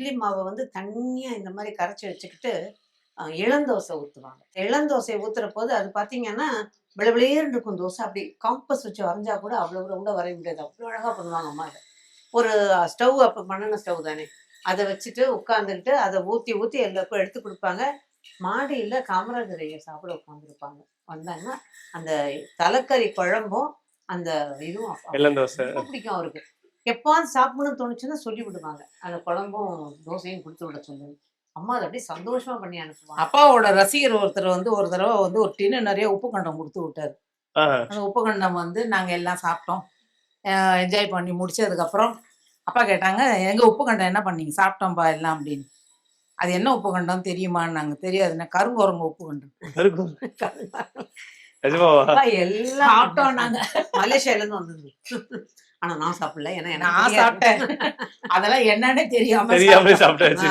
இட்லி மாவை வந்து தண்ணியா இந்த மாதிரி கரைச்சி வச்சுக்கிட்டு இளந்தோசை ஊற்றுவாங்க. இளந்தோசை ஊத்துற போது அது பார்த்தீங்கன்னா விளவிளையேன்னு இருக்கும் தோசை. அப்படி காம்பஸ் வச்சு வரைஞ்சா கூட அவ்வளோ கூட வரைய முடியாது. அவ்வளோ அழகா பண்ணுவாங்க அம்மா அதை. ஒரு ஸ்டவ் அப்போ மண்ணெண்ண ஸ்டவ் தானே, அதை வச்சுட்டு உட்காந்துக்கிட்டு அதை ஊற்றி ஊற்றி எல்லாருக்கும் எடுத்து கொடுப்பாங்க. மாடியில் காமராஜர் ஐயா சாப்பிட உட்காந்துருப்பாங்க. வந்தாங்கன்னா அந்த தலைக்கறி குழம்பும் அந்த இதுவும் ரொம்ப பிடிக்கும் அவருக்கு. எப்பாவது சாப்பிடணும்னு தோணுச்சுன்னா சொல்லி விடுவாங்க, அந்த குழம்பும் தோசையும் கொடுத்து விட சொல்லுங்க. அம்மா அதை அப்படியே சந்தோஷமா பண்ணி அனுப்புவாங்க. அப்பாவோட ரசிகர் ஒருத்தர் வந்து ஒரு தடவை வந்து ஒரு டின்னு நிறைய உப்பு கண்டம் கொடுத்து விட்டாரு. அந்த உப்பு கண்டம் வந்து நாங்கள் எல்லாம் சாப்பிட்டோம், என்ஜாய் பண்ணி முடிச்சதுக்கப்புறம் அப்பா கேட்டாங்க, எங்கள் உப்பு கண்டம் என்ன பண்ணீங்க? சாப்பிட்டோம்ப்பா எல்லாம் அப்படின்னு. அது என்ன உப்பு கண்டம் தெரியுமான்னு. நாங்கள் தெரியாதுன்னா கருங்குரங்கு உப்பு கண்டம் எல்லாம் சாப்பிட்டோம் நாங்கள். மலேசியால இருந்து வந்தது. ஆனா நான் சாப்பிடல, ஏன்னா நான் சாப்பிட்டேன். அதெல்லாம் என்னன்னே தெரியாம சாப்பிட்டேன்.